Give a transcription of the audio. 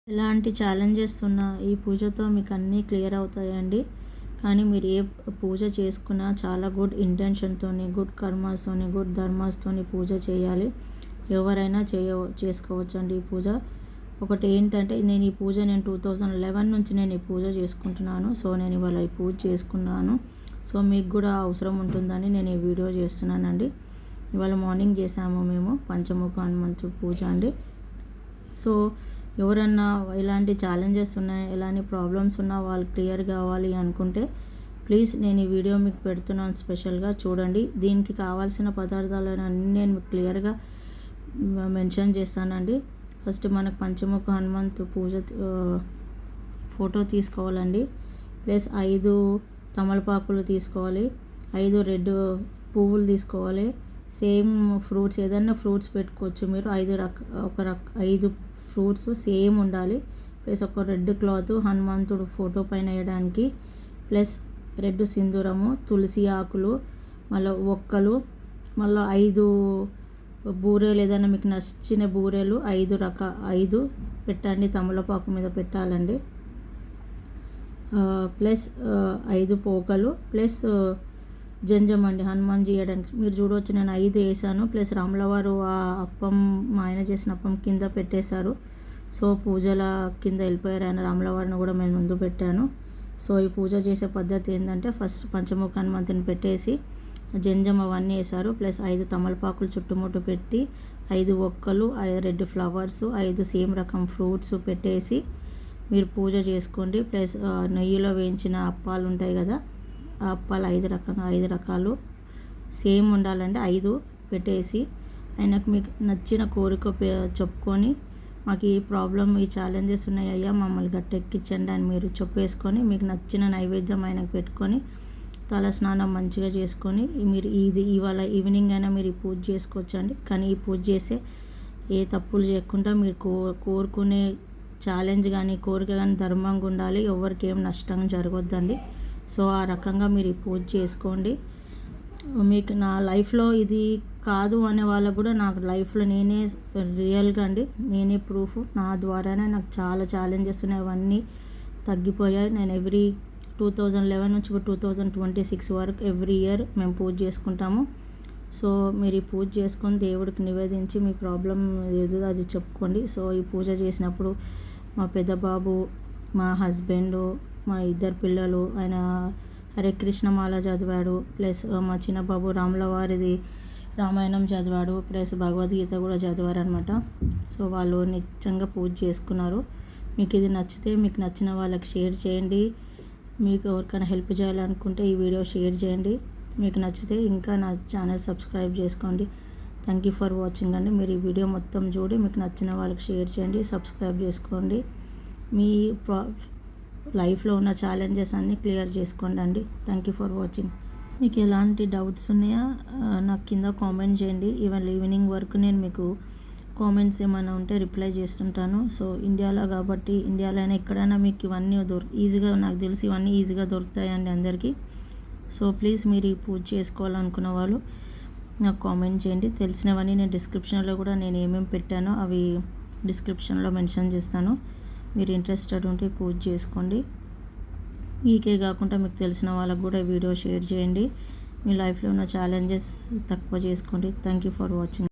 ఎలాంటి ఛాలెంజెస్ ఉన్నా ఈ పూజతో మీకు అన్నీ క్లియర్ అవుతాయండి. కానీ మీరు ఏ పూజ చేసుకున్నా చాలా గుడ్ ఇంటెన్షన్తోని, గుడ్ కర్మాస్తోని, గుడ్ ధర్మాస్తోని పూజ చేయాలి. ఎవరైనా చేసుకోవచ్చండి ఈ పూజ. ఒకటి ఏంటంటే నేను 2011 నుంచి నేను ఈ పూజ చేసుకుంటున్నాను. సో నేను ఇవాళ ఈ పూజ చేసుకున్నాను. సో మీకు కూడా అవసరం ఉంటుందని నేను ఈ వీడియో చేస్తున్నానండి. ఇవాళ మార్నింగ్ చేసాము మేము పంచముఖ హనుమంతుడి పూజ అండి. సో ఎవరన్నా ఇలాంటి ఛాలెంజెస్ ఉన్నాయి, ఎలాంటి ప్రాబ్లమ్స్ ఉన్నా వాళ్ళు క్లియర్ కావాలి అనుకుంటే ప్లీజ్ నేను ఈ వీడియో మీకు పెడుతున్నాను, స్పెషల్గా చూడండి. దీనికి కావాల్సిన పదార్థాలను అన్నీ నేను క్లియర్గా మెన్షన్ చేస్తానండి. ఫస్ట్ మనకు పంచముఖ హనుమంతు పూజ ఫోటో తీసుకోవాలండి. ప్లస్ 5 తమలపాకులు తీసుకోవాలి, 5 రెడ్ పువ్వులు తీసుకోవాలి. సేమ్ ఫ్రూట్స్, ఏదైనా ఫ్రూట్స్ పెట్టుకోవచ్చు మీరు. 5 ఫ్రూట్స్ సేమ్ ఉండాలి. ప్లస్ ఒక రెడ్ క్లాత్ హనుమంతుడు ఫోటో పైన వేయడానికి, ప్లస్ రెడ్ సింధూరము, తులసి ఆకులు, మళ్ళీ ఒక్కలు, మళ్ళీ 5 బూరెలు, ఏదైనా మీకు నచ్చిన బూరెలు 5 పెట్టండి, తమలపాకు మీద పెట్టాలండి. ప్లస్ 5 పోకలు, ప్లస్ జంజం అండి హనుమాన్ చేయడానికి. మీరు చూడవచ్చు నేను 5 వేసాను. ప్లస్ రాములవారు ఆ అప్పం, మా ఆయన చేసిన అప్పం కింద పెట్టేశారు. సో పూజల కింద వెళ్ళిపోయారు ఆయన. రాములవారిని కూడా మేము ముందు పెట్టాను. సో ఈ పూజ చేసే పద్ధతి ఏంటంటే ఫస్ట్ పంచముఖ హనుమంతుని పెట్టేసి జంజం అవన్నీ వేశారు. ప్లస్ 5 తమలపాకులు చుట్టుముట్టు పెట్టి 5 ఒక్కలు, 5 రెడ్ ఫ్లవర్స్, 5 సేమ్ రకం ఫ్రూట్స్ పెట్టేసి మీరు పూజ చేసుకోండి. ప్లస్ నెయ్యిలో వేయించిన అప్పాలు ఉంటాయి కదా, ఆ అప్పాలు 5 రకాలు సేమ్ ఉండాలండి. 5 పెట్టేసి ఆయనకు మీకు నచ్చిన కోరిక చెప్పుకొని, మాకు ఈ ప్రాబ్లం, ఈ ఛాలెంజెస్ ఉన్నాయి అయ్యా, మమ్మల్ని గట్టెక్కించండి అని మీరు చెప్పేసుకొని మీకు నచ్చిన నైవేద్యం ఆయనకు పెట్టుకొని తల స్నానం మంచిగా చేసుకొని మీరు ఇవాళ ఈవినింగ్ అయినా మీరు ఈ పూజ చేసుకోవచ్చండి. కానీ ఈ పూజ చేసే ఏ తప్పులు చేయకుండా మీరు కోరుకునే ఛాలెంజ్ కానీ కోరిక కానీ ధర్మంగా ఉండాలి, ఎవరికి ఏం నష్టం జరగొద్దండి. సో ఆ రకంగా మీరు ఈ పూజ చేసుకోండి. మీకు నా లైఫ్లో ఇది కాదు అనే వాళ్ళకు కూడా నాకు లైఫ్లో నేనే రియల్గా అండి, నేనే ప్రూఫ్. నా ద్వారానే నాకు చాలా ఛాలెంజెస్ ఉన్నాయి, అవన్నీ తగ్గిపోయాయి. నేను 2011 నుంచి 2026 వరకు ఎవ్రీ ఇయర్ మేము పూజ చేసుకుంటాము. సో మీరు ఈ పూజ చేసుకొని దేవుడికి నివేదించి మీ ప్రాబ్లం ఏదో అది చెప్పుకోండి. సో ఈ పూజ చేసినప్పుడు మా పెద్ద బాబు, మా హస్బెండ్, మా 2 పిల్లలు ఆయన హరే కృష్ణ మాల చదివాడు. ప్లస్ మా చిన్న బాబు రాములవారిది రామాయణం చదివాడు. ప్లస్ భగవద్గీత కూడా చదివారు అనమాట. సో వాళ్ళు నిజంగా పూజ చేసుకున్నారు. మీకు ఇది నచ్చితే మీకు నచ్చిన వాళ్ళకి షేర్ చేయండి. మీకు ఎవరికైనా హెల్ప్ చేయాలనుకుంటే ఈ వీడియో షేర్ చేయండి. మీకు నచ్చితే ఇంకా నా ఛానల్ సబ్స్క్రైబ్ చేసుకోండి. థ్యాంక్ యూ ఫర్ వాచింగ్ అండి. మీరు ఈ వీడియో మొత్తం చూడి మీకు నచ్చిన వాళ్ళకి షేర్ చేయండి, సబ్స్క్రైబ్ చేసుకోండి. మీ లైఫ్లో ఉన్న ఛాలెంజెస్ అన్నీ క్లియర్ చేసుకోండి అండి. Thank you for watching. మీకు ఎలాంటి డౌట్స్ ఉన్నాయా నాకు కింద కామెంట్ చేయండి. ఈవినింగ్ వరకు నేను మీకు కామెంట్స్ ఏమైనా ఉంటే రిప్లై చేస్తుంటాను. సో ఇండియాలో కాబట్టి, ఇండియాలో అయినా ఎక్కడైనా మీకు ఇవన్నీ ఈజీగా, నాకు తెలిసి ఇవన్నీ ఈజీగా దొరుకుతాయండి అందరికీ. సో ప్లీజ్ మీరు ఈ పూజ చేసుకోవాలనుకున్న వాళ్ళు నాకు కామెంట్ చేయండి. తెలిసినవన్నీ నేను డిస్క్రిప్షన్లో కూడా నేను ఏమేమి పెట్టానో అవి డిస్క్రిప్షన్లో మెన్షన్ చేస్తాను. మీరు ఇంట్రెస్టెడ్ ఉంటే పూజ చేసుకోండి. మీకే కాకుండా మీకు తెలిసిన వాళ్ళకు కూడా వీడియో షేర్ చేయండి. మీ లైఫ్లో ఉన్న ఛాలెంజెస్ తక్కువ చేసుకోండి. Thank you for watching.